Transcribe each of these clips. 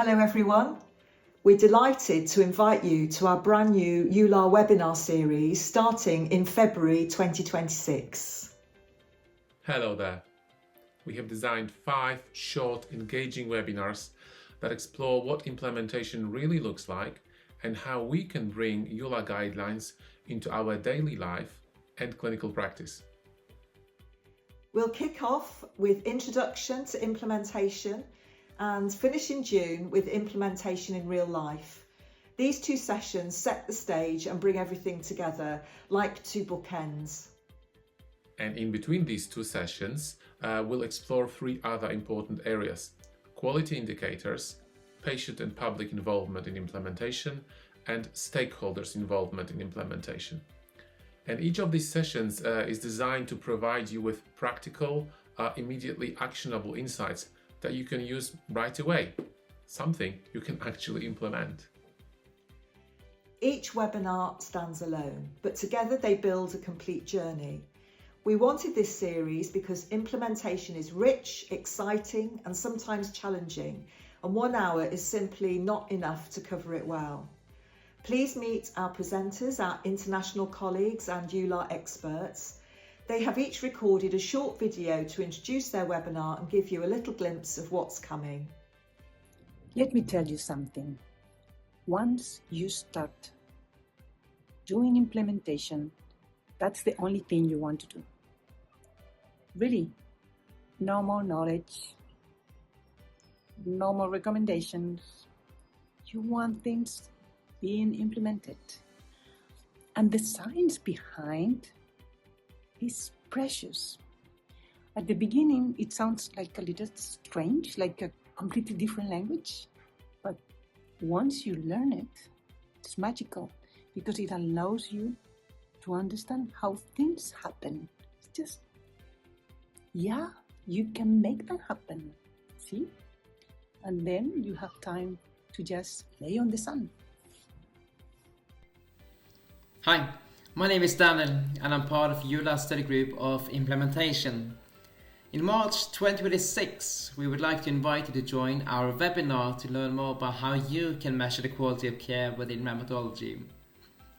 Hello everyone. We're delighted to invite you to our brand new EULAR webinar series starting in February 2026. Hello there. We have designed 5 short, engaging webinars that explore what implementation really looks like and how we can bring EULAR guidelines into our daily life and clinical practice. We'll kick off with Introduction to Implementation and finish in June with Implementation in Real Life. These 2 sessions set the stage and bring everything together like 2 bookends. And in between these 2 sessions, we'll explore 3 other important areas: quality indicators, patient and public involvement in implementation, and stakeholders' involvement in implementation. And each of these sessions is designed to provide you with practical, immediately actionable insights that you can use right away, something you can actually implement. Each webinar stands alone, but together they build a complete journey. We wanted this series because implementation is rich, exciting, and sometimes challenging, and 1 hour is simply not enough to cover it well. Please meet our presenters, our international colleagues and EULAR experts. They have each recorded a short video to introduce their webinar and give you a little glimpse of what's coming. Let me tell you something. Once you start doing implementation, that's the only thing you want to do. Really, no more knowledge, no more recommendations. You want things being implemented. And the science behind is precious. At the beginning, it sounds like a little strange, like a completely different language. But once you learn it, it's magical because it allows you to understand how things happen. It's just, yeah, you can make them happen. See? And then you have time to just lay on the sun. Hi, my name is Daniel and I'm part of EULAR study group of implementation. In March 2026, we would like to invite you to join our webinar to learn more about how you can measure the quality of care within rheumatology.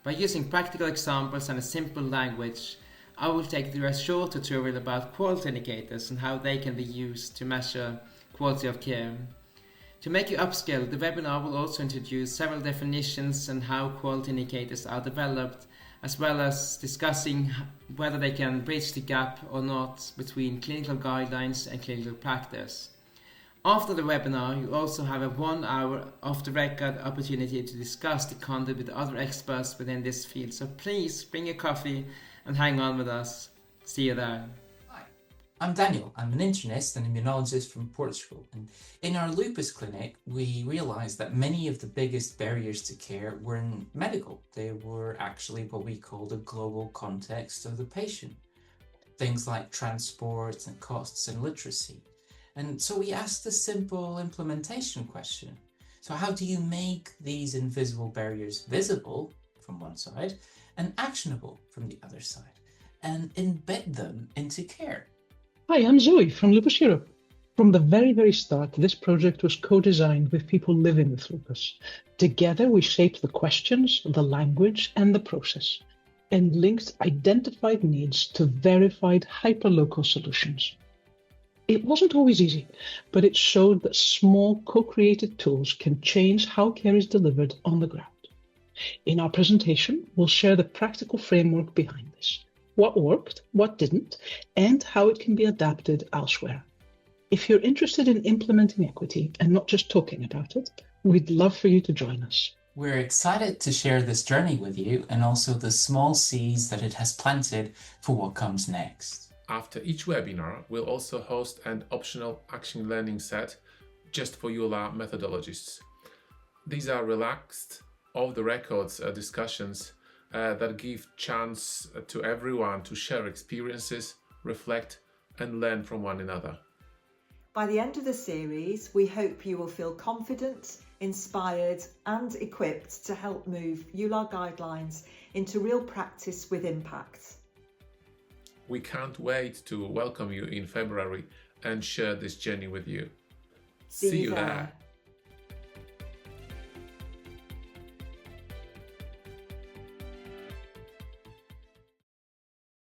By using practical examples and a simple language, I will take you through a short tutorial about quality indicators and how they can be used to measure quality of care. To make you upskill, the webinar will also introduce several definitions and how quality indicators are developed, as well as discussing whether they can bridge the gap or not between clinical guidelines and clinical practice. After the webinar, you also have a 1 hour off-the-record opportunity to discuss the content with other experts within this field. So please bring your coffee and hang on with us. See you there. I'm Daniel. I'm an internist and immunologist from Portugal, and in our lupus clinic we realized that many of the biggest barriers to care weren't medical. They were actually what we call the global context of the patient. Things like transport and costs and literacy. And so we asked a simple implementation question. So how do you make these invisible barriers visible from one side and actionable from the other side, and embed them into care? Hi, I'm Zoe from Lupus Europe. From the very start, this project was co-designed with people living with lupus. Together, we shaped the questions, the language, and the process, and linked identified needs to verified hyperlocal solutions. It wasn't always easy, but it showed that small co-created tools can change how care is delivered on the ground. In our presentation, we'll share the practical framework behind this. What worked, what didn't, and how it can be adapted elsewhere. If you're interested in implementing equity and not just talking about it, we'd love for you to join us. We're excited to share this journey with you and also the small seeds that it has planted for what comes next. After each webinar, we'll also host an optional action learning set just for EULAR methodologists. These are relaxed, off-the-record discussions that give chance to everyone to share experiences, reflect, and learn from one another. By the end of the series, we hope you will feel confident, inspired, and equipped to help move EULAR guidelines into real practice with impact. We can't wait to welcome you in February and share this journey with you. See you there.